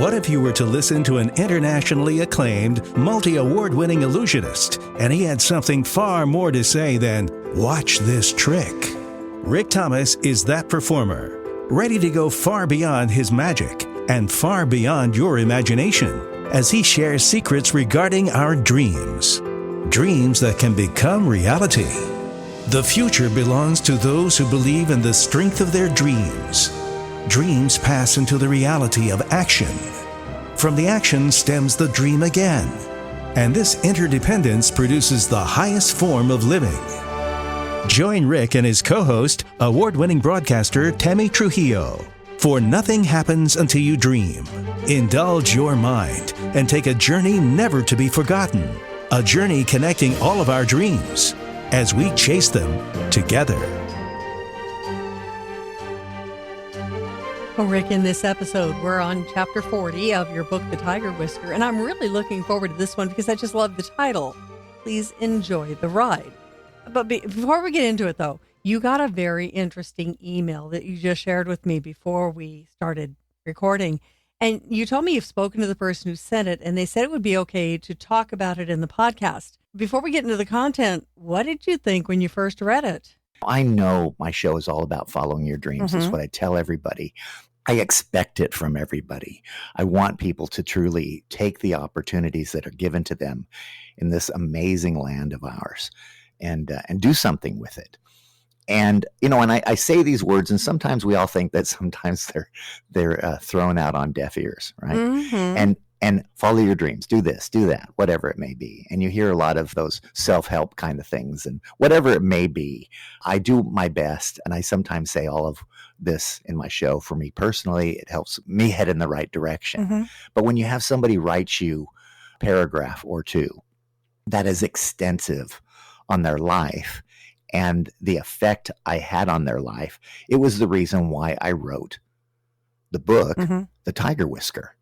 What if you were to listen to an internationally acclaimed, multi-award-winning illusionist, and he had something far more to say than, "Watch this trick"? Rick Thomas is that performer, ready to go far beyond his magic and far beyond your imagination as he shares secrets regarding our dreams. Dreams that can become reality. The future belongs to those who believe in the strength of their dreams. Dreams pass into the reality of action. From the action stems the dream again. And this interdependence produces the highest form of living. Join Rick and his co-host, award-winning broadcaster Tammy Trujillo, for Nothing Happens Until You Dream. Indulge your mind and take a journey never to be forgotten. A journey connecting all of our dreams as we chase them together. Well, Rick, in this episode, we're on chapter 40 of your book, The Tiger Whisker, and I'm really looking forward to this one because I just love the title. Please enjoy the ride. But before we get into it, though, you got a very interesting email that you just shared with me before we started recording. And you told me you've spoken to the person who sent it, and they said it would be okay to talk about it in the podcast. Before we get into the content, what did you think when you first read it? I know my show is all about following your dreams. That's what I tell everybody. I expect it from everybody. I want people to truly take the opportunities that are given to them in this amazing land of ours and do something with it. And, and I say these words, and sometimes we all think that sometimes they're thrown out on deaf ears, right? And follow your dreams, do this, do that, whatever it may be. And you hear a lot of those self-help kind of things, and whatever it may be, I do my best. And I sometimes say all of this in my show. For me personally, it helps me head in the right direction. But when you have somebody write you a paragraph or two that is extensive on their life and the effect I had on their life, it was the reason why I wrote the book, The Tiger Whisker.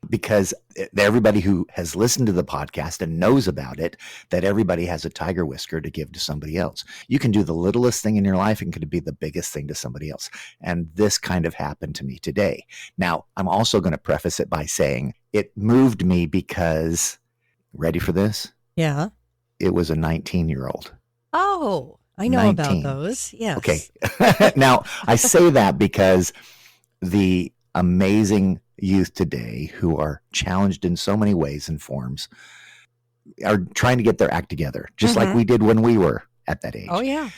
Because everybody who has listened to the podcast and knows about it, that everybody has a tiger whisker to give to somebody else. You can do the littlest thing in your life and could be the biggest thing to somebody else. And this kind of happened to me today. Now, I'm also going to preface it by saying it moved me because, ready for this? Yeah. It was a 19-year-old. Oh, I know 19. about those. Yes. Okay. Now, I say that because the amazing youth today who are challenged in so many ways and forms are trying to get their act together, just like we did when we were at that age. Oh, yeah.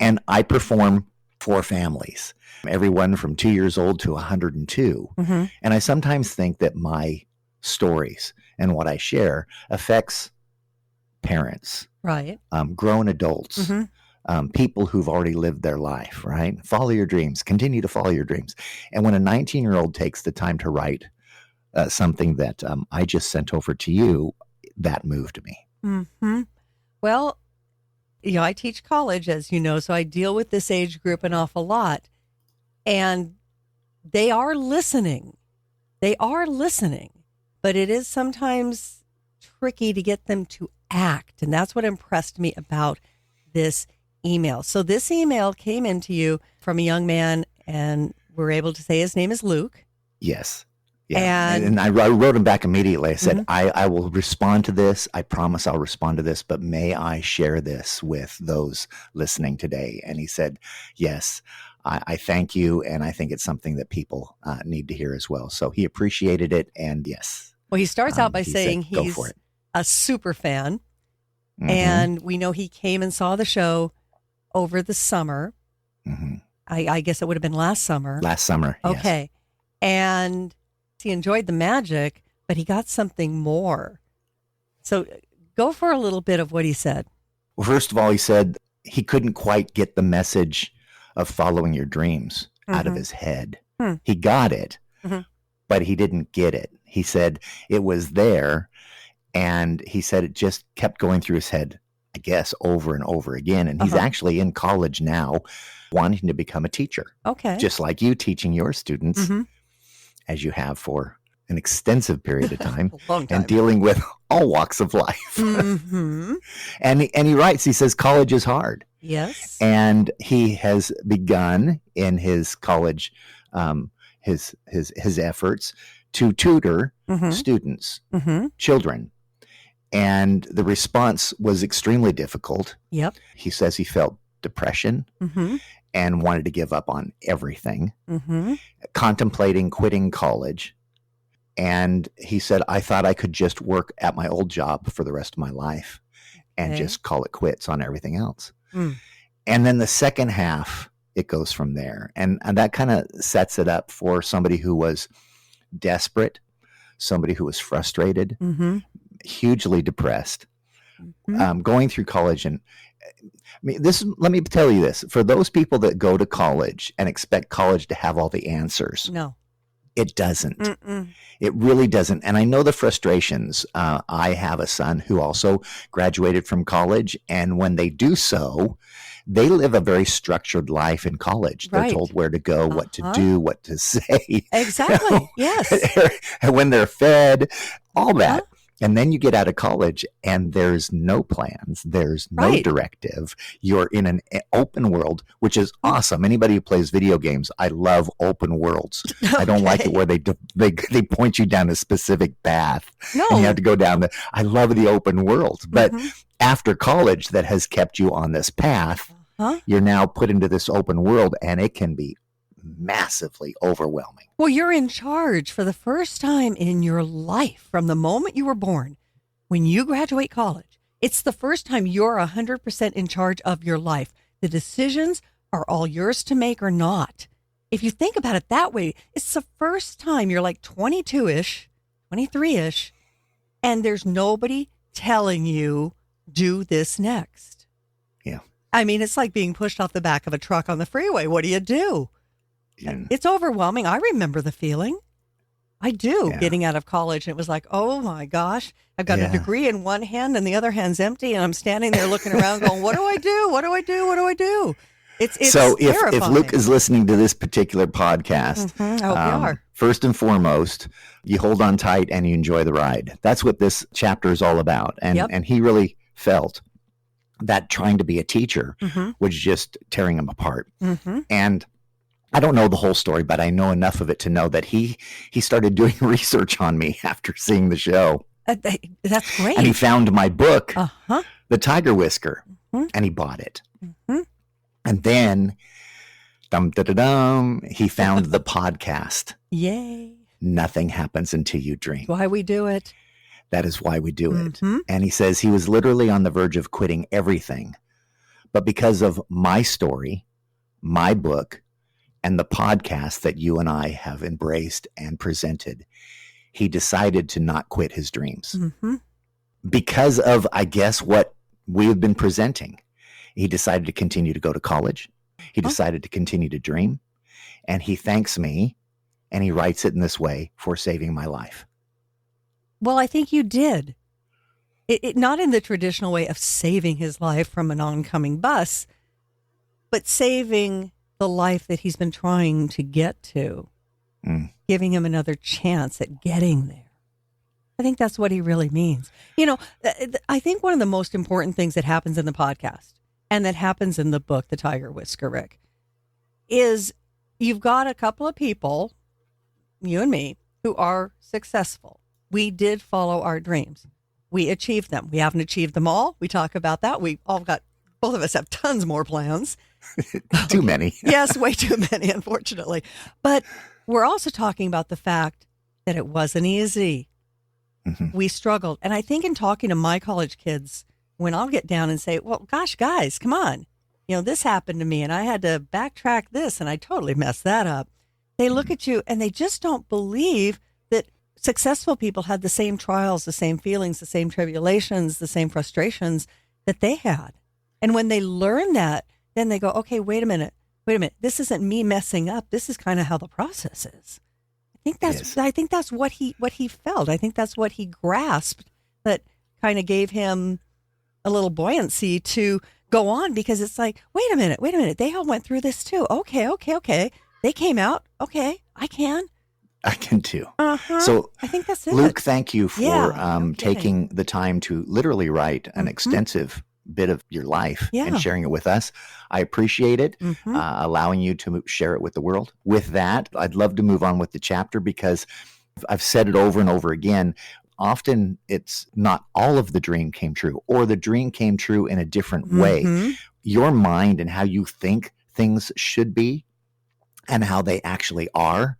And I perform for families, everyone from 2 years old to 102. And I sometimes think that my stories and what I share affects parents, Right. Grown adults, people who've already lived their life, right? Follow your dreams, continue to follow your dreams. And when a 19-year-old takes the time to write something that I just sent over to you, that moved me. Well, I teach college, as you know, so I deal with this age group an awful lot. And they are listening. They are listening. But it is sometimes tricky to get them to act. And that's what impressed me about this email. So this email came into you from a young man, and we're able to say his name is Luke. Yes. Yeah. And I wrote him back immediately. I said, I will respond to this. I promise I'll respond to this, but may I share this with those listening today? And he said, yes, I thank you. And I think it's something that people need to hear as well. So he appreciated it. And yes. Well, he starts out by saying said, he's a super fan. And we know he came and saw the show over the summer. I guess it would have been last summer. Last summer, okay. Yes. And he enjoyed the magic, but he got something more. So go for a little bit of what he said. Well, first of all, he said he couldn't quite get the message of following your dreams out of his head. He got it, but he didn't get it. He said it was there, and he said it just kept going through his head, I guess, over and over again. And he's actually in college now, wanting to become a teacher. Okay. Just like you, teaching your students, as you have for an extensive period of time, Long time. And dealing with all walks of life. And he writes, he says, college is hard. Yes. And he has begun in his college his efforts to tutor students, children. And the response was extremely difficult. Yep. He says he felt depression and wanted to give up on everything, contemplating quitting college. And he said, I thought I could just work at my old job for the rest of my life and just call it quits on everything else. And then the second half, it goes from there. And that kind of sets it up for somebody who was desperate, somebody who was frustrated, hugely depressed, going through college. And I mean, let me tell you this, for those people that go to college and expect college to have all the answers. No. It doesn't. It really doesn't. And I know the frustrations. I have a son who also graduated from college. And when they do so, they live a very structured life in college. They're told where to go, what to do, what to say. Exactly. Yes. And when they're fed, all that. And then you get out of college and there's no plans. There's no directive. You're in an open world, which is awesome. Anybody who plays video games, I love open worlds. I don't like it where they point you down a specific path. No. And you have to go down I love the open world. But after college that has kept you on this path, you're now put into this open world, and it can be massively overwhelming. Well, you're in charge for the first time in your life from the moment you were born. When you graduate college, it's the first time you're 100% in charge of your life. The decisions are all yours to make or not. If you think about it that way, it's the first time you're like 22-ish, 23-ish, and there's nobody telling you, do this next. Yeah. I mean, it's like being pushed off the back of a truck on the freeway. What do you do? It's overwhelming. I remember the feeling. I do, getting out of college. It was like, oh my gosh, I've got a degree in one hand and the other hand's empty. And I'm standing there looking around going, what do I do? What do I do? What do I do? It's so terrifying. If Luke is listening to this particular podcast, I hope you are. First and foremost, you hold on tight and you enjoy the ride. That's what this chapter is all about. And he really felt that trying to be a teacher was just tearing him apart. And I don't know the whole story, but I know enough of it to know that he started doing research on me after seeing the show. That's great. And he found my book, The Tiger Whisker, and he bought it. And then, he found the podcast. Yay. Nothing happens until you dream. Why we do it. That is why we do it. And he says he was literally on the verge of quitting everything. But because of my story, my book, and the podcast that you and I have embraced and presented, he decided to not quit his dreams. Because of, I guess, what we have been presenting. He decided to continue to go to college. He decided to continue to dream. And he thanks me, and he writes it in this way, for saving my life. Well, I think you did. It not in the traditional way of saving his life from an oncoming bus, but saving the life that he's been trying to get to, giving him another chance at getting there. I think that's what he really means. You know, I think one of the most important things that happens in the podcast and that happens in the book, The Tiger Whisker, Rick, is you've got a couple of people, you and me, who are successful. We did follow our dreams. We achieved them. We haven't achieved them all. We talk about that. Both of us have tons more plans. Too many. Yes, way too many, unfortunately. But we're also talking about the fact that it wasn't easy. We struggled. And I think in talking to my college kids, when I'll get down and say, well, gosh, guys, come on. You know, this happened to me and I had to backtrack this and I totally messed that up. They look at you and they just don't believe that successful people had the same trials, the same feelings, the same tribulations, the same frustrations that they had. And when they learn that, then they go, okay, wait a minute. This isn't me messing up. This is kind of how the process is. I think that's what he felt. I think that's what he grasped that kind of gave him a little buoyancy to go on, because it's like, wait a minute. They all went through this too. Okay. They came out. Okay, I can too. So I think that's it. Luke, thank you for taking the time to literally write an extensive bit of your life Yeah. and sharing it with us. I appreciate it, allowing you to share it with the world. With that, I'd love to move on with the chapter because I've said it over and over again. Often it's not all of the dream came true, or the dream came true in a different way. Your mind and how you think things should be and how they actually are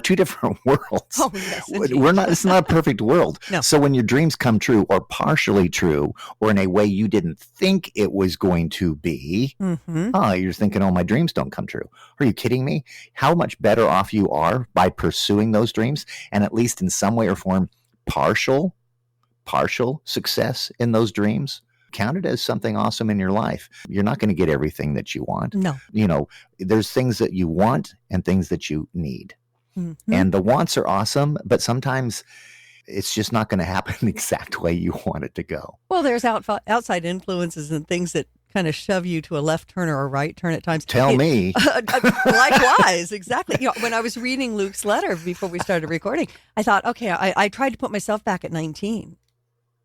two different worlds. Oh, yes, indeed. It's not a perfect world. No. So when your dreams come true or partially true or in a way you didn't think it was going to be, you're thinking, oh, my dreams don't come true. Are you kidding me? How much better off you are by pursuing those dreams and at least in some way or form, partial success in those dreams. Count it as something awesome in your life. You're not going to get everything that you want. No. There's things that you want and things that you need. And the wants are awesome, but sometimes it's just not going to happen the exact way you want it to go. Well, there's outside influences and things that kind of shove you to a left turn or a right turn at times. Tell me. Likewise, exactly. When I was reading Luke's letter before we started recording, I thought, okay, I tried to put myself back at 19.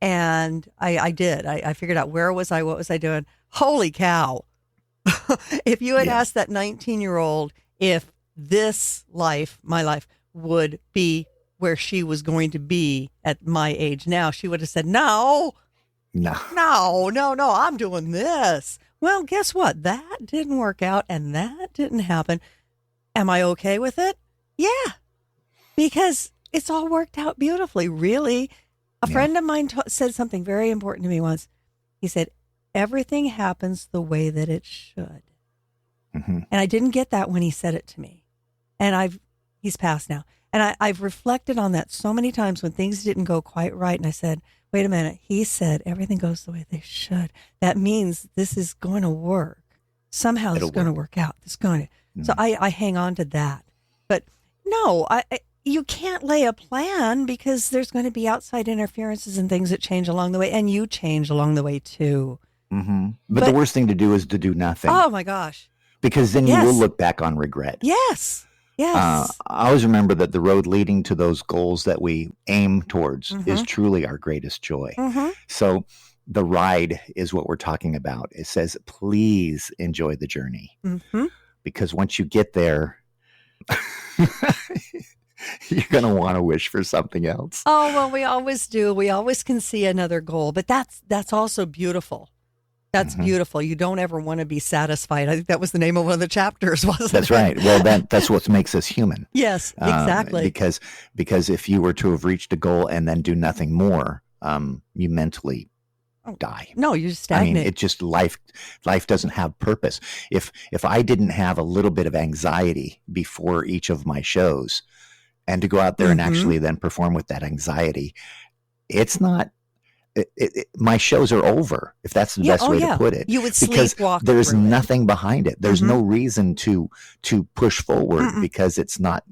And I did. I figured out where was I, what was I doing? Holy cow. If you had asked that 19-year-old if this life, my life, would be where she was going to be at my age now, she would have said, no, I'm doing this. Well, guess what? That didn't work out and that didn't happen. Am I okay with it? Yeah, because it's all worked out beautifully, really. A friend of mine said something very important to me once. He said, everything happens the way that it should. And I didn't get that when he said it to me. And he's passed now. And I've reflected on that so many times when things didn't go quite right. And I said, wait a minute. He said, everything goes the way they should. That means this is going to work. Somehow it's going to work out. It's going to. So I hang on to that. But no, you can't lay a plan because there's going to be outside interferences and things that change along the way. And you change along the way too. But the worst thing to do is to do nothing. Oh my gosh. Because then you will look back on regret. Yes. I always remember that the road leading to those goals that we aim towards is truly our greatest joy. So the ride is what we're talking about. It says, please enjoy the journey. Because once you get there, you're going to want to wish for something else. Oh, well, we always do. We always can see another goal, but that's also beautiful. That's beautiful. You don't ever want to be satisfied. I think that was the name of one of the chapters, wasn't it? That's right. Well, that's what makes us human. Yes, exactly. Because if you were to have reached a goal and then do nothing more, you mentally die. No, you just stagnate. I mean, it just life doesn't have purpose. If I didn't have a little bit of anxiety before each of my shows, and to go out there and actually then perform with that anxiety, it's not. My shows are over, if that's the best way to put it. You would because sleepwalk there's through nothing behind it. There's no reason to push forward because it's not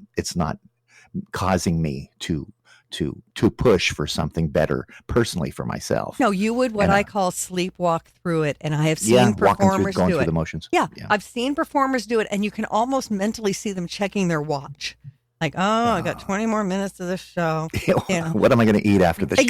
causing me to push for something better personally for myself. No, you would what I call sleepwalk through it, and I have seen performers going do through it. The motions. Yeah, I've seen performers do it, and you can almost mentally see them checking their watch. Like, I got 20 more minutes of this show. What am I going to eat after this show?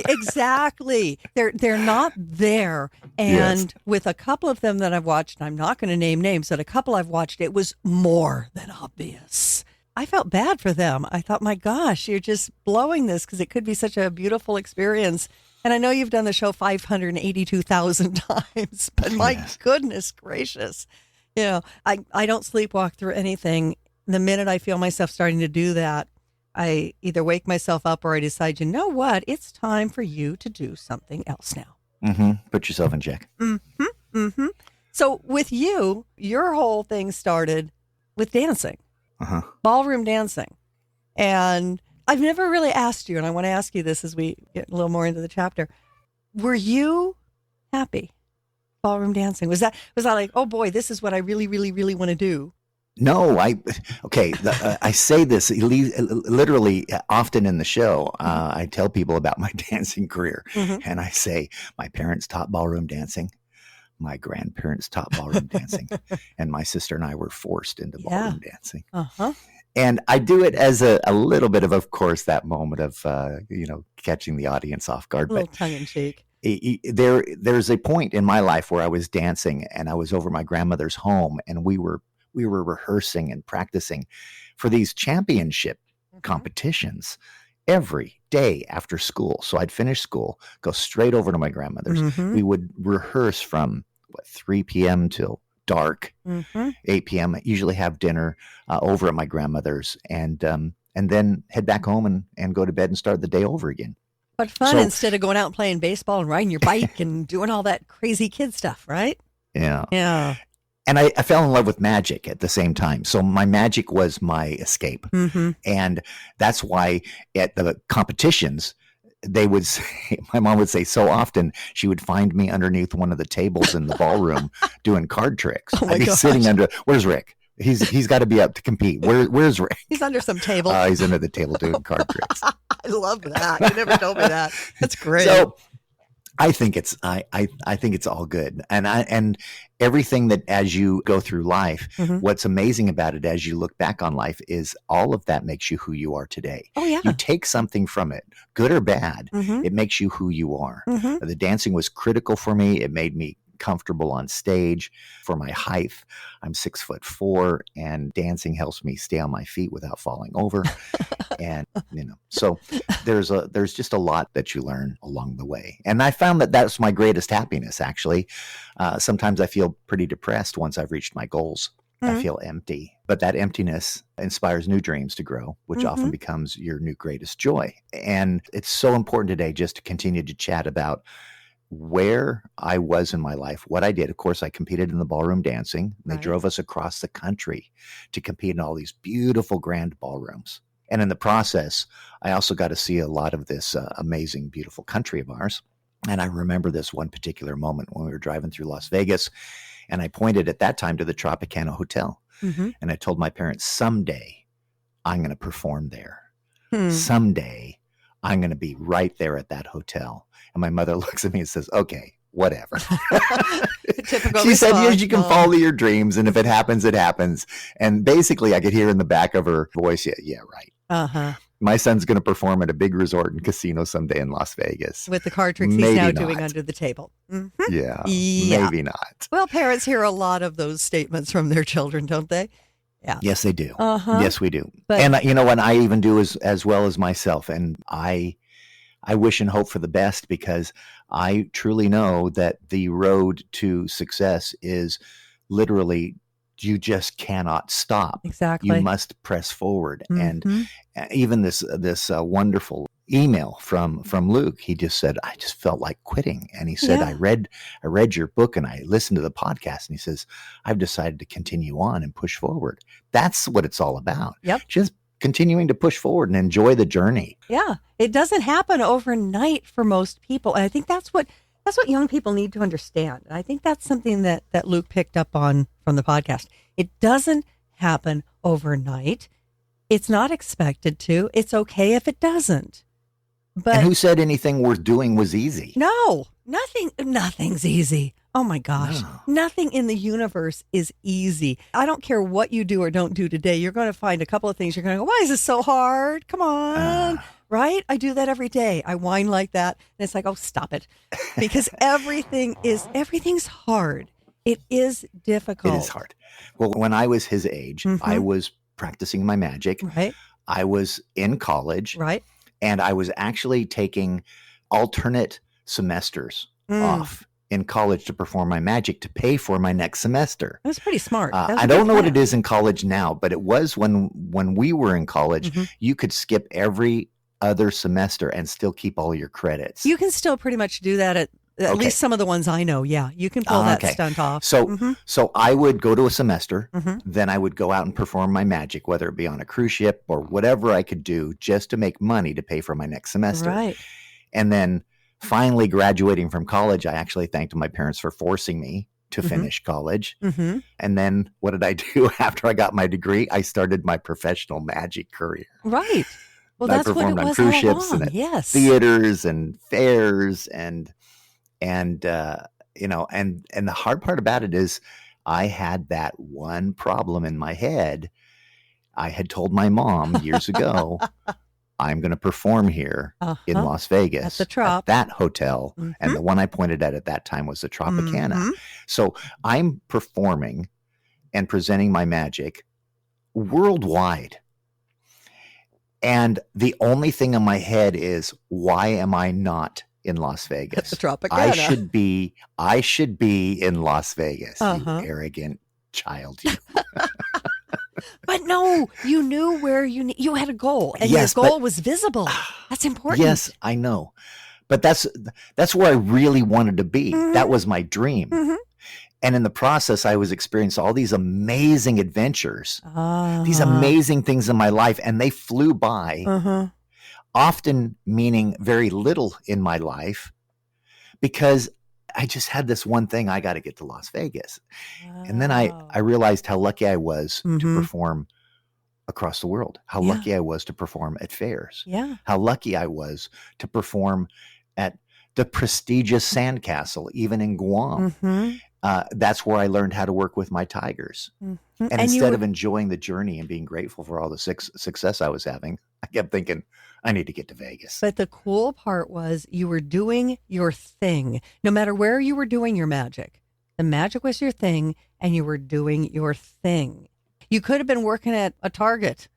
Exactly. They're not there. And with a couple of them that I've watched, I'm not going to name names, but a couple I've watched, it was more than obvious. I felt bad for them. I thought, my gosh, you're just blowing this because it could be such a beautiful experience. And I know you've done the show 582,000 times, but my goodness gracious. I don't sleepwalk through anything. The minute I feel myself starting to do that, I either wake myself up or I decide, you know what? It's time for you to do something else now. Put yourself in check. So with you, your whole thing started with dancing, ballroom dancing. And I've never really asked you, and I want to ask you this as we get a little more into the chapter. Were you happy ballroom dancing? Was that like, oh boy, this is what I really, really, really want to do? No, I say this literally often in the show. I tell people about my dancing career, and I say my parents taught ballroom dancing, my grandparents taught ballroom dancing, and my sister and I were forced into ballroom dancing. And I do it as a little bit of course, that moment of catching the audience off guard, a little tongue in cheek. There's a point in my life where I was dancing and I was over my grandmother's home, and we were rehearsing and practicing for these championship competitions every day after school. So I'd finish school, go straight over to my grandmother's. Mm-hmm. We would rehearse from 3 p.m. till dark, 8 p.m. Usually have dinner over at my grandmother's, and then head back home and go to bed and start the day over again. But fun instead of going out and playing baseball and riding your bike and doing all that crazy kid stuff, right? Yeah. Yeah. And I fell in love with magic at the same time. So my magic was my escape. And that's why at the competitions, they would say, my mom would say so often, she would find me underneath one of the tables in the ballroom doing card tricks. I'd be sitting under, where's Rick? He's got to be up to compete. Where's Rick? He's under some table. He's under the table doing card tricks. I love that. You never told me that. That's great. So I think it's I think it's all good, and everything that as you go through life, what's amazing about it as you look back on life is all of that makes you who you are today. Oh yeah, you take something from it, good or bad. It makes you who you are. The dancing was critical for me. It made me comfortable on stage. For my height, I'm 6'4", and dancing helps me stay on my feet without falling over. And so there's just a lot that you learn along the way. And I found that that's my greatest happiness. Actually, sometimes I feel pretty depressed once I've reached my goals. I feel empty, but that emptiness inspires new dreams to grow, which often becomes your new greatest joy. And it's so important today just to continue to chat about where I was in my life, what I did. Of course, I competed in the ballroom dancing. They drove us across the country to compete in all these beautiful grand ballrooms. And in the process, I also got to see a lot of this amazing, beautiful country of ours. And I remember this one particular moment when we were driving through Las Vegas, and I pointed at that time to the Tropicana Hotel. And I told my parents, someday I'm going to perform there. Someday I'm going to be right there at that hotel. And my mother looks at me and says, okay, whatever. She said, yes, you can follow your dreams. And if it happens, it happens. And basically I could hear in the back of her voice, yeah, right. My son's going to perform at a big resort and casino someday in Las Vegas. With the card tricks he's now doing under the table. Yeah, maybe not. Well, parents hear a lot of those statements from their children, don't they? Yeah. Yes, they do. Yes, we do. But, and you know what? I even do as well as myself. And I wish and hope for the best, because I truly know that the road to success is literally, you just cannot stop. Exactly. You must press forward. And even this wonderful email from Luke, he just said, I just felt like quitting. And he said, I read your book and I listened to the podcast, and he says, I've decided to continue on and push forward. That's what it's all about. Yep. Just continuing to push forward and enjoy the journey. Yeah. It doesn't happen overnight for most people. And I think that's what young people need to understand. And I think that's something that Luke picked up on from the podcast. It doesn't happen overnight. It's not expected to. It's okay if it doesn't. But and who said anything worth doing was easy? No, nothing's easy. Oh my gosh. No. Nothing in the universe is easy. I don't care what you do or don't do today. You're going to find a couple of things. You're going to go, why is this so hard? Come on. Right? I do that every day. I whine like that. And it's like, oh, stop it. Because everything's hard. It is difficult. It is hard. Well, when I was his age, I was practicing my magic. Right. I was in college. Right. And I was actually taking alternate semesters off in college to perform my magic to pay for my next semester. That's pretty smart. I don't know what it is in college now, but it was when we were in college, you could skip every other semester and still keep all your credits. You can still pretty much do that at least some of the ones I know. Yeah, you can pull that stunt off. So I would go to a semester, then I would go out and perform my magic, whether it be on a cruise ship or whatever I could do just to make money to pay for my next semester. Right. And then finally graduating from college, I actually thanked my parents for forcing me to finish college. And then what did I do after I got my degree? I started my professional magic career. Right. Well, I that's what it performed on was cruise all ships along. and at Yes. theaters and fairs and the hard part about it is I had that one problem in my head. I had told my mom years ago I'm going to perform here in Las Vegas at the Trop, at that hotel. And the one I pointed at that time was the Tropicana. So I'm performing and presenting my magic worldwide. And the only thing in my head is, why am I not in Las Vegas? At the Tropicana. I should be in Las Vegas, you arrogant child. You. But no, you knew where you had a goal, and your goal was visible. That's important. Yes, I know. But that's where I really wanted to be. That was my dream. And in the process, I was experiencing all these amazing adventures, these amazing things in my life, and they flew by, often meaning very little in my life, because I just had this one thing: I got to get to Las Vegas. And then I realized how lucky I was to perform across the world, how lucky I was to perform at fairs, how lucky I was to perform at the prestigious Sandcastle, even in Guam. That's where I learned how to work with my tigers. And instead of enjoying the journey and being grateful for all the success I was having, I kept thinking, I need to get to Vegas. But the cool part was you were doing your thing. No matter where you were doing your magic, the magic was your thing, and you were doing your thing. You could have been working at a Target.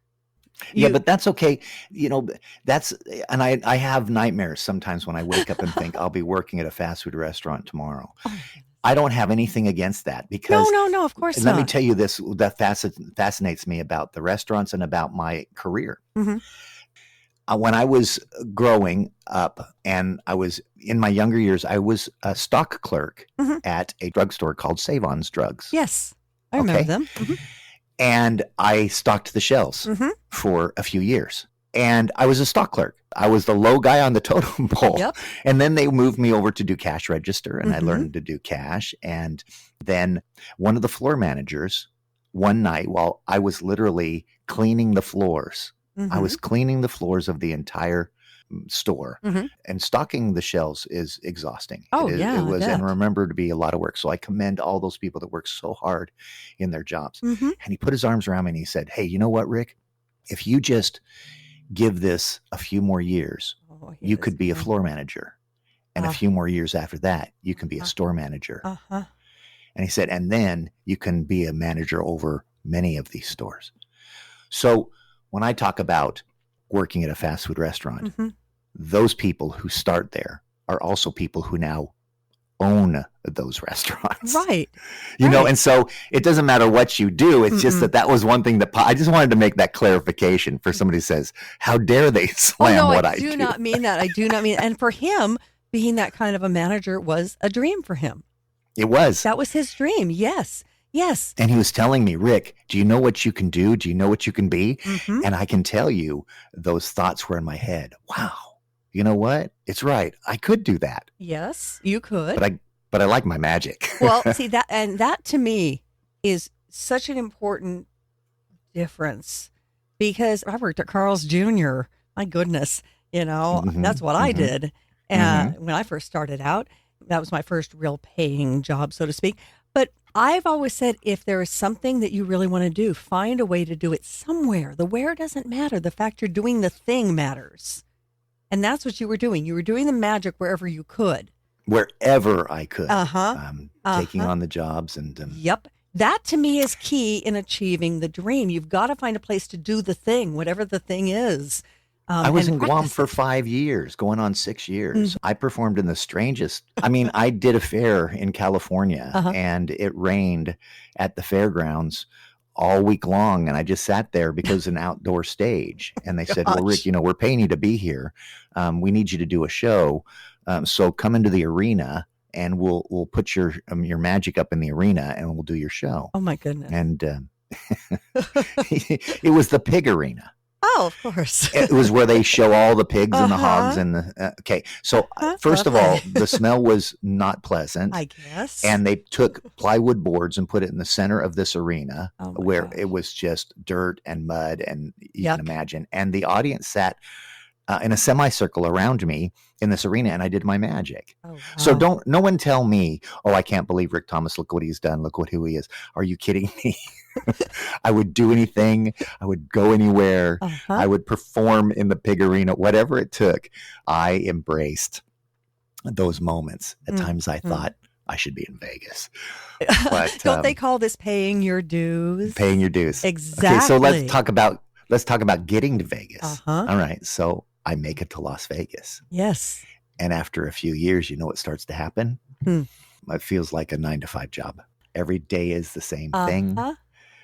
But that's okay. And I have nightmares sometimes when I wake up and think I'll be working at a fast food restaurant tomorrow. I don't have anything against that, because no, of course not. Let me tell you this, that fascinates me about the restaurants and about my career. When I was growing up and I was in my younger years, I was a stock clerk at a drugstore called Save-On's Drugs. Yes, I remember them. And I stocked the shelves for a few years. And I was a stock clerk. I was the low guy on the totem pole. And then they moved me over to do cash register, and I learned to do cash. And then one of the floor managers, one night while I was literally cleaning the floors, I was cleaning the floors of the entire store, and stocking the shelves is exhausting. It was, and remember, to be a lot of work. So I commend all those people that work so hard in their jobs. And he put his arms around me and he said, "Hey, you know what, Rick? If you just give this a few more years, you could be a floor manager. And a few more years after that, you can be a store manager." And he said, "And then you can be a manager over many of these stores." So when I talk about working at a fast food restaurant, those people who start there are also people who now own those restaurants. Right. You know, and so it doesn't matter what you do. It's just that was one thing that I just wanted to make that clarification for somebody who says, how dare they slam what I do. I do not mean that. I do not mean, and for him, being that kind of a manager was a dream for him. It was. That was his dream. Yes. Yes. And he was telling me, "Rick, do you know what you can do? Do you know what you can be?" And I can tell you those thoughts were in my head. Wow. You know what? It's right. I could do that. Yes, you could. But I like my magic. Well, see that to me is such an important difference, because I worked at Carl's Jr. My goodness, that's what I did. And when I first started out, that was my first real paying job, so to speak. But I've always said, if there is something that you really want to do, find a way to do it somewhere. The where doesn't matter. The fact you're doing the thing matters. And that's what you were doing. You were doing the magic wherever you could. Wherever I could. Taking on the jobs. Yep. That to me is key in achieving the dream. You've got to find a place to do the thing, whatever the thing is. I was in Guam for 5 years, going on 6 years. I performed in the strangest. I did a fair in California, and it rained at the fairgrounds all week long. And I just sat there because it's an outdoor stage. And they said, "Well, Rick, we're paying you to be here. We need you to do a show. So come into the arena, and we'll put your magic up in the arena, and we'll do your show." Oh my goodness! And it was the pig arena. Oh, of course. It was where they show all the pigs and the hogs and the. Okay, so first of all, the smell was not pleasant. I guess. And they took plywood boards and put it in the center of this arena, where it was just dirt and mud, and you can imagine. And the audience sat in a semicircle around me in this arena, and I did my magic. Oh, wow. So no one tell me, oh, I can't believe Rick Thomas, look what he's done, look who he is. Are you kidding me? I would do anything. I would go anywhere. I would perform in the pig arena, whatever it took. I embraced those moments. At times I thought I should be in Vegas. But don't they call this paying your dues? Paying your dues. Exactly. Okay, so let's talk about getting to Vegas. All right. So I make it to Las Vegas. Yes. And after a few years, you know what starts to happen? It feels like a 9-to-5 job. Every day is the same thing.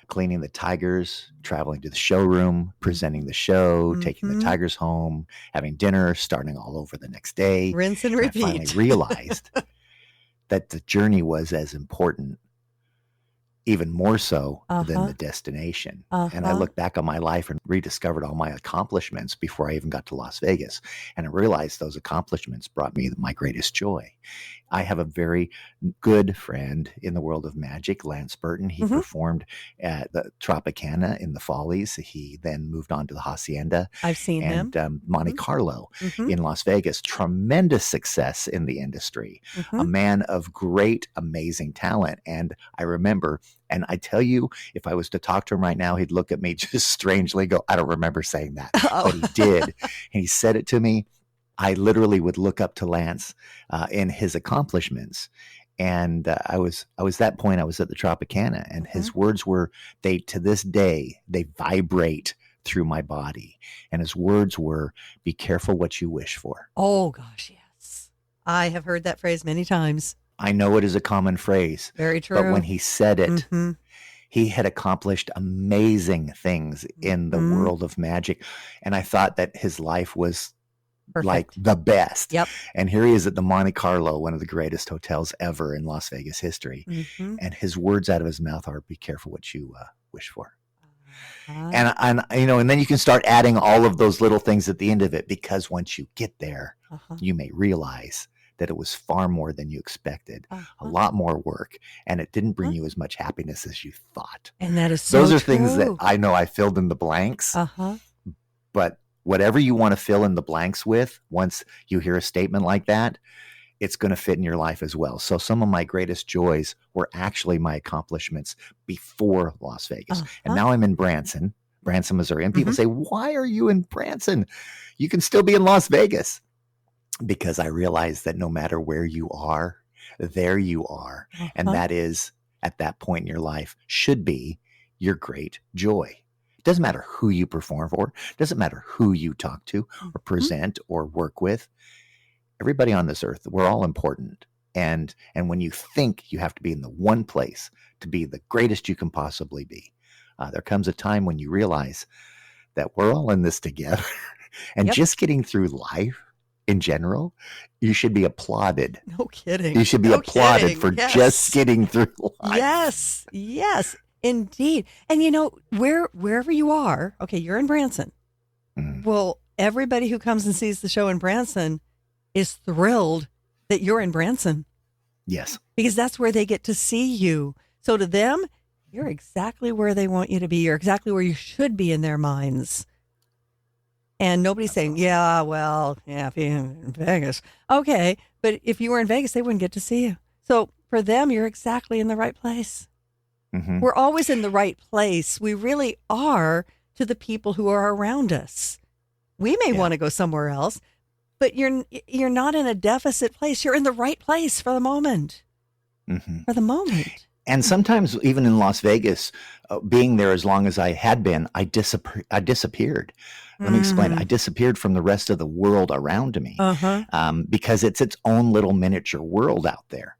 Cleaning the tigers, traveling to the showroom, presenting the show, taking the tigers home, having dinner, starting all over the next day. Rinse and repeat. I finally realized that the journey was as important, even more so than the destination. And I look back on my life and rediscovered all my accomplishments before I even got to Las Vegas. And I realized those accomplishments brought me my greatest joy. I have a very good friend in the world of magic, Lance Burton. He performed at the Tropicana in the Follies. He then moved on to the Hacienda. I've seen him. And Monte Carlo in Las Vegas. Tremendous success in the industry. A man of great, amazing talent. And I remember, and I tell you, if I was to talk to him right now, he'd look at me just strangely, go, I don't remember saying that. But he did. And he said it to me. I literally would look up to Lance in his accomplishments. And I was that point, I was at the Tropicana, and his words were, to this day, they vibrate through my body. And his words were, be careful what you wish for. Oh, gosh, yes. I have heard that phrase many times. I know it is a common phrase. Very true. But when he said it, he had accomplished amazing things in the world of magic. And I thought that his life was perfect. Like the best. Yep. And here he is at the Monte Carlo, one of the greatest hotels ever in Las Vegas history. And his words out of his mouth are, be careful what you wish for. And you know, and then you can start adding all of those little things at the end of it, because once you get there, you may realize that it was far more than you expected, a lot more work, and it didn't bring you as much happiness as you thought. And that is so Those are true. things that I know I filled in the blanks, but whatever you want to fill in the blanks with, once you hear a statement like that, it's going to fit in your life as well. So some of my greatest joys were actually my accomplishments before Las Vegas. And now I'm in Branson, Missouri. And people say, why are you in Branson? You can still be in Las Vegas. Because I realize that no matter where you are, there you are. And that is, at that point in your life, should be your great joy. It doesn't matter who you perform for. It doesn't matter who you talk to or present or work with. Everybody on this earth, we're all important. And when you think you have to be in the one place to be the greatest you can possibly be, there comes a time when you realize that we're all in this together. And just getting through life in general, you should be applauded. No kidding. You should be applauded for just getting through life. Yes, indeed. And you know, wherever you are, okay, you're in Branson. Well, everybody who comes and sees the show in Branson is thrilled that you're in Branson. Yes. Because that's where they get to see you. So to them, you're exactly where they want you to be. You're exactly where you should be in their minds. And nobody's saying, if you're in Vegas. Okay, but if you were in Vegas, they wouldn't get to see you. So for them, you're exactly in the right place. We're always in the right place. We really are, to the people who are around us. We may want to go somewhere else, but you're not in a deficit place. You're in the right place for the moment. For the moment. And sometimes even in Las Vegas, being there as long as I had been, I disappeared. Let me explain. I disappeared from the rest of the world around me because it's its own little miniature world out there.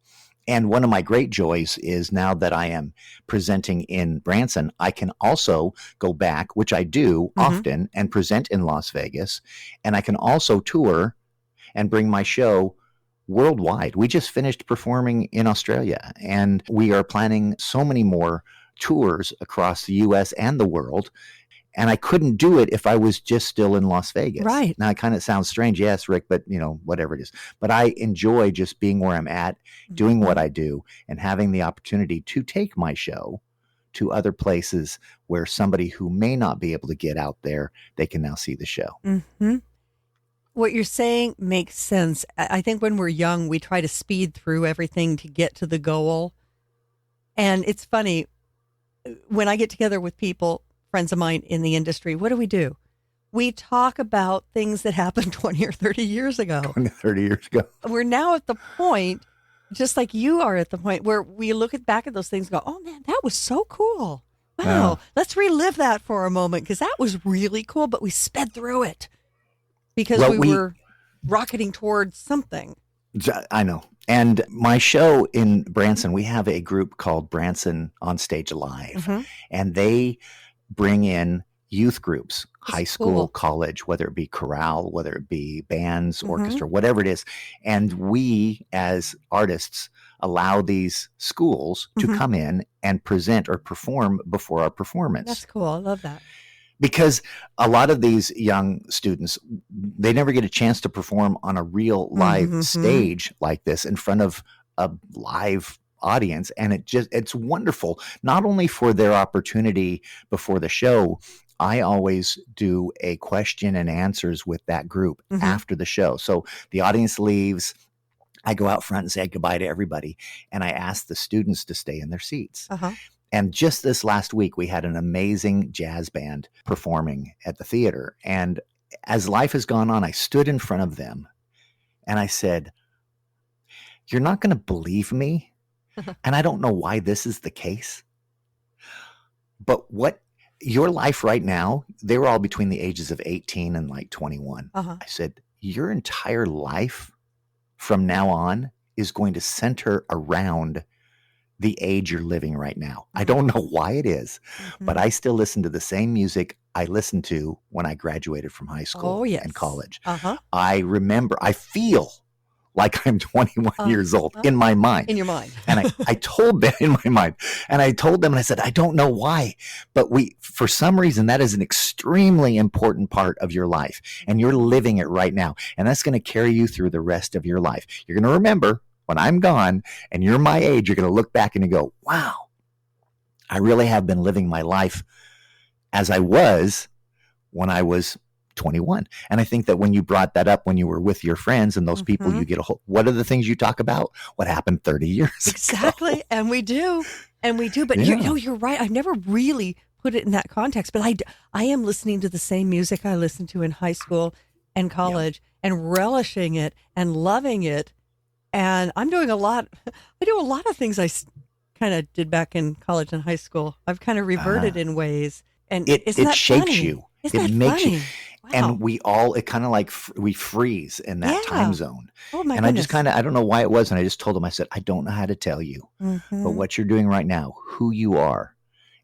And one of my great joys is now that I am presenting in Branson, I can also go back, which I do often, and present in Las Vegas. And I can also tour and bring my show worldwide. We just finished performing in Australia, and we are planning so many more tours across the U.S. and the world. And I couldn't do it if I was just still in Las Vegas. Right. Now, it kind of sounds strange. Yes, Rick, but whatever it is. But I enjoy just being where I'm at, doing what I do, and having the opportunity to take my show to other places where somebody who may not be able to get out there, they can now see the show. What you're saying makes sense. I think when we're young, we try to speed through everything to get to the goal. And it's funny, when I get together with people, friends of mine in the industry, what do? We talk about things that happened 20 or 30 years ago. 20, 30 years ago. We're now at the point, just like you are at the point, where we look back at those things and go, oh man, that was so cool. Wow, let's relive that for a moment because that was really cool, but we sped through it because we were rocketing towards something. I know. And my show in Branson, we have a group called Branson On Stage Live, and they bring in youth groups, high school, college, whether it be chorale, whether it be bands, orchestra, whatever it is. And we, as artists, allow these schools to come in and present or perform before our performance. That's cool. I love that. Because a lot of these young students, they never get a chance to perform on a real live stage like this in front of a live audience. And it's wonderful, not only for their opportunity before the show. I always do a question and answers with that group after the show. So the audience leaves. I go out front and say goodbye to everybody. And I ask the students to stay in their seats. And just this last week, we had an amazing jazz band performing at the theater. And as life has gone on, I stood in front of them and I said, you're not going to believe me. And I don't know why this is the case. But what your life right now, they were all between the ages of 18 and like 21. I said, your entire life from now on is going to center around the age you're living right now. I don't know why it is, but I still listen to the same music I listened to when I graduated from high school and college. I remember, I feel like I'm 21 years old in my mind. In your mind. And I told them in my mind, and I told them, and I said, I don't know why, but for some reason, that is an extremely important part of your life. And you're living it right now. And that's going to carry you through the rest of your life. You're going to remember when I'm gone and you're my age, you're going to look back and you go, wow, I really have been living my life as I was when I was 21. And I think that when you brought that up, when you were with your friends and those people you get what are the things you talk about? What happened 30 years exactly. ago? And we do. But you're right. I've never really put it in that context, but I am listening to the same music I listened to in high school and college and relishing it and loving it. And I'm doing I do a lot of things I kind of did back in college and high school. I've kind of reverted in ways. And it shapes funny? you. Isn't it that makes funny? you. Wow. And it kind of like we freeze in that time zone. Oh my and goodness. I don't know why it was. And I just told him, I said, I don't know how to tell you, but what you're doing right now, who you are,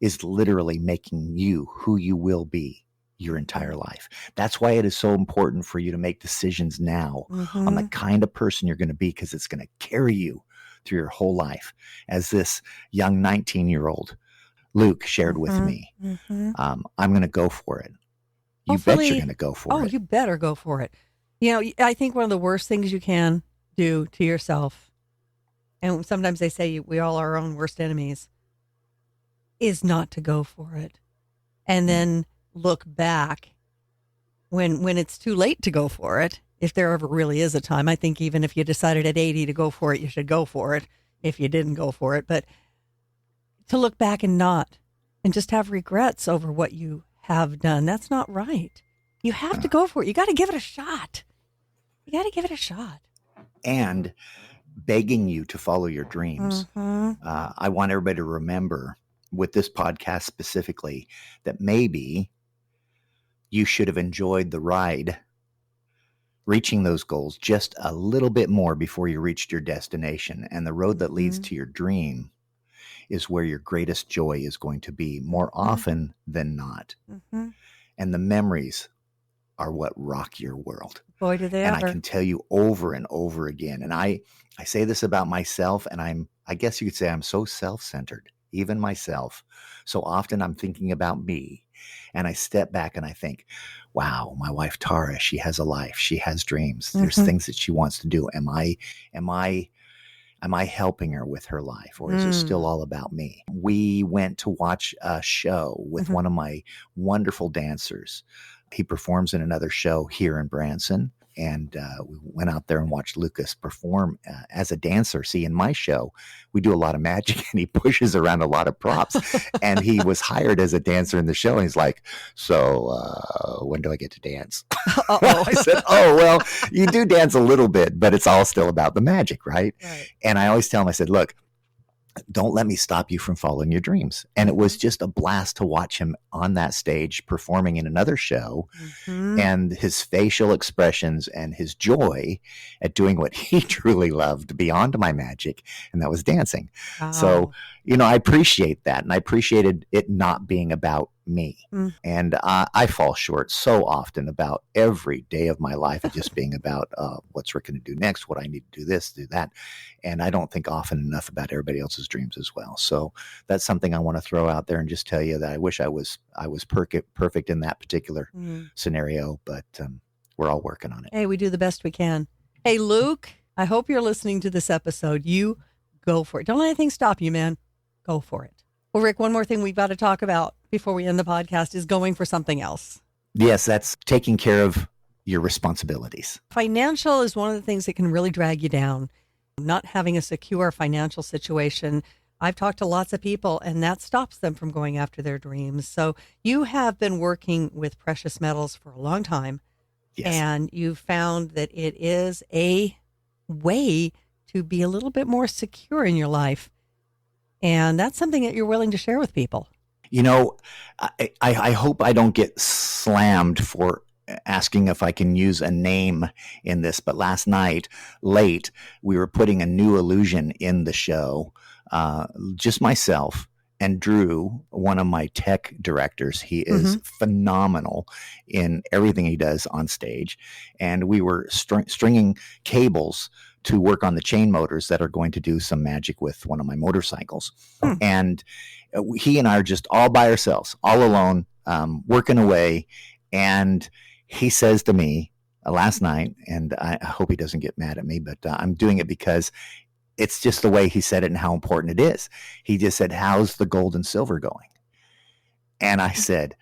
is literally making you who you will be your entire life. That's why it is so important for you to make decisions now on the kind of person you're going to be, because it's going to carry you through your whole life. As this young 19-year-old Luke shared with me, I'm going to go for it. You bet you're going to go for it. Oh, you better go for it. You know, I think one of the worst things you can do to yourself, and sometimes they say we all are our own worst enemies, is not to go for it. And then look back when it's too late to go for it. If there ever really is a time, I think even if you decided at 80 to go for it, you should go for it if you didn't go for it. But to look back and just have regrets over what you have done, that's not right. You have to go for it. You got to give it a shot. And begging you to follow your dreams. I want everybody to remember with this podcast specifically that maybe you should have enjoyed the ride, reaching those goals just a little bit more before you reached your destination. And the road that leads to your dream is where your greatest joy is going to be more often than not. And the memories are what rock your world. Boy, do they and ever. I can tell you over and over again. And I say this about myself, and I guess you could say I'm so self-centered, even myself. So often I'm thinking about me, and I step back and I think, wow, my wife Tara, she has a life. She has dreams. There's things that she wants to do. Am I helping her with her life, or is it still all about me? We went to watch a show with one of my wonderful dancers. He performs in another show here in Branson. And we went out there and watched Lucas perform as a dancer. See, in my show, we do a lot of magic and he pushes around a lot of props. And he was hired as a dancer in the show. And he's like, so when do I get to dance? I said, oh, well, you do dance a little bit, but it's all still about the magic, right? And I always tell him, I said, look, don't let me stop you from following your dreams. And it was just a blast to watch him on that stage performing in another show, and his facial expressions and his joy at doing what he truly loved beyond my magic, and that was dancing. Wow. So, I appreciate that. And I appreciated it not being about me. And I fall short so often about every day of my life of just being about what's Rick going to do next, what I need to do this, do that. And I don't think often enough about everybody else's dreams as well. So that's something I want to throw out there and just tell you that I wish I was perfect in that particular scenario, but we're all working on it. Hey, we do the best we can. Hey, Luke, I hope you're listening to this episode. You go for it. Don't let anything stop you, man. Go for it. Well, Rick, one more thing we've got to talk about before we end the podcast is going for something else. Yes, that's taking care of your responsibilities. Financial is one of the things that can really drag you down. Not having a secure financial situation. I've talked to lots of people, and that stops them from going after their dreams. So you have been working with precious metals for a long time, and you've found that it is a way to be a little bit more secure in your life. And that's something that you're willing to share with people. I hope I don't get slammed for asking if I can use a name in this, but last night, late, we were putting a new illusion in the show, just myself and Drew, one of my tech directors. He is phenomenal in everything he does on stage. And we were stringing cables to work on the chain motors that are going to do some magic with one of my motorcycles. And he and I are just all by ourselves, all alone, working away. And he says to me last night, and I hope he doesn't get mad at me, but I'm doing it because it's just the way he said it and how important it is. He just said, how's the gold and silver going? And I said,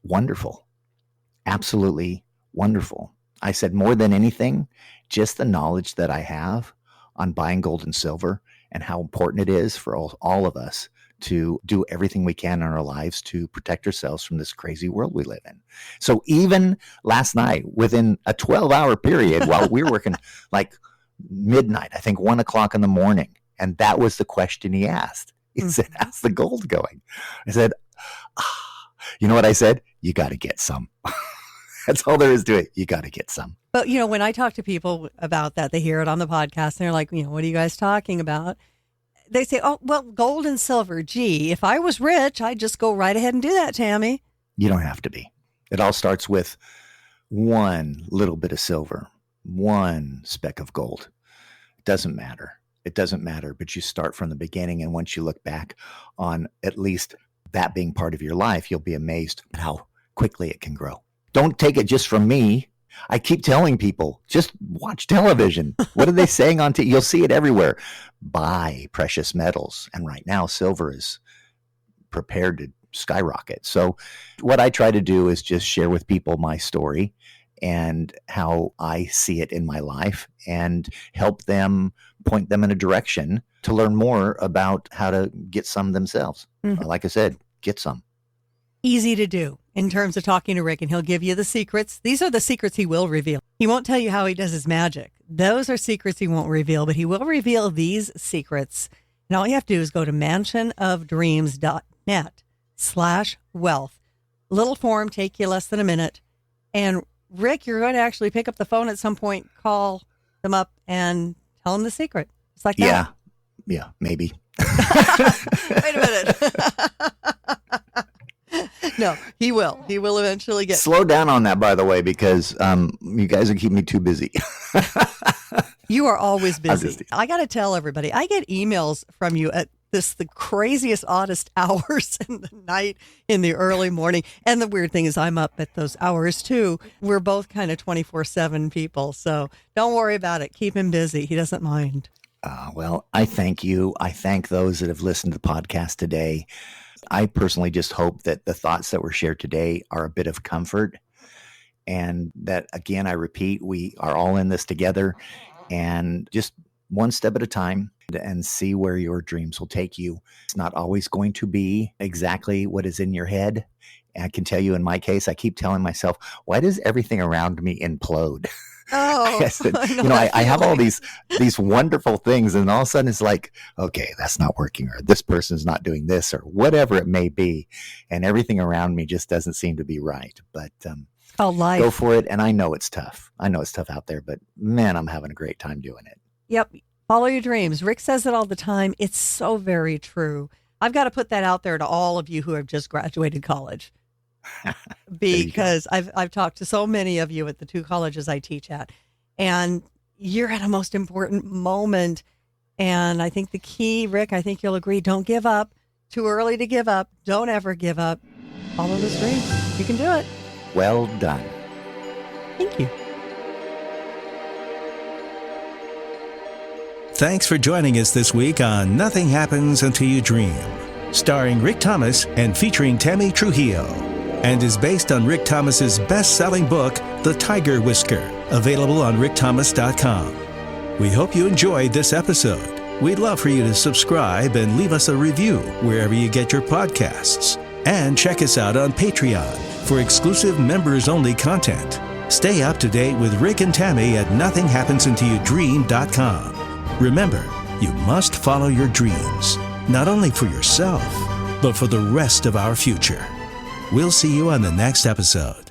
wonderful. Absolutely wonderful. I said, more than anything, just the knowledge that I have on buying gold and silver and how important it is for all of us to do everything we can in our lives to protect ourselves from this crazy world we live in. So even last night, within a 12-hour period, while we were working like midnight, I think 1 o'clock in the morning, and that was the question he asked. He said, how's the gold going? I said, you know what I said? You got to get some. That's all there is to it. You got to get some. But, when I talk to people about that, they hear it on the podcast and they're like, what are you guys talking about? They say, oh, well, gold and silver. Gee, if I was rich, I'd just go right ahead and do that, Tammy. You don't have to be. It all starts with one little bit of silver, one speck of gold. It doesn't matter. It doesn't matter, but you start from the beginning. And once you look back on at least that being part of your life, you'll be amazed at how quickly it can grow. Don't take it just from me. I keep telling people, just watch television. What are they saying on TV? You'll see it everywhere. Buy precious metals. And right now, silver is prepared to skyrocket. So what I try to do is just share with people my story and how I see it in my life and help them, point them in a direction to learn more about how to get some themselves. Like I said, get some. Easy to do in terms of talking to Rick, and he'll give you the secrets. These are the secrets he will reveal. He won't tell you how he does his magic. Those are secrets he won't reveal, but he will reveal these secrets. And all you have to do is go to mansionofdreams.net/wealth. Little form, take you less than a minute. And Rick, you're going to actually pick up the phone at some point, call them up and tell them the secret. It's like that. Yeah, maybe. Wait a minute. No, he will. He will eventually get. Slow down on that, by the way, because you guys are keeping me too busy. You are always busy. I got to tell everybody, I get emails from you at the craziest, oddest hours in the night, in the early morning. And the weird thing is I'm up at those hours too. We're both kind of 24/7 people. So don't worry about it. Keep him busy. He doesn't mind. Well, I thank you. I thank those that have listened to the podcast today. I personally just hope that the thoughts that were shared today are a bit of comfort And that, again, I repeat, we are all in this together, and just one step at a time, and see where your dreams will take you. It's not always going to be exactly what is in your head. And I can tell you, in my case, I keep telling myself, why does everything around me implode? Oh, I said, I have all these wonderful things, and all of a sudden it's like, okay, that's not working, or this person's not doing this, or whatever it may be. And everything around me just doesn't seem to be right. But life. Go for it. And I know it's tough. I know it's tough out there, but man, I'm having a great time doing it. Yep. Follow your dreams. Rick says it all the time. It's so very true. I've got to put that out there to all of you who have just graduated college, because I've talked to so many of you at the 2 colleges I teach at, and you're at a most important moment. And I think the key, Rick, I think you'll agree, don't give up. Too early to give up. Don't ever give up. Follow those dreams. You can do it. Well done. Thank you. Thanks for joining us this week on Nothing Happens Until You Dream, starring Rick Thomas and featuring Tammy Trujillo, and is based on Rick Thomas's best-selling book, The Tiger Whisker, available on rickthomas.com. We hope you enjoyed this episode. We'd love for you to subscribe and leave us a review wherever you get your podcasts. And check us out on Patreon for exclusive members-only content. Stay up to date with Rick and Tammy at nothinghappensUntilYouDream.com. Remember, you must follow your dreams, not only for yourself, but for the rest of our future. We'll see you on the next episode.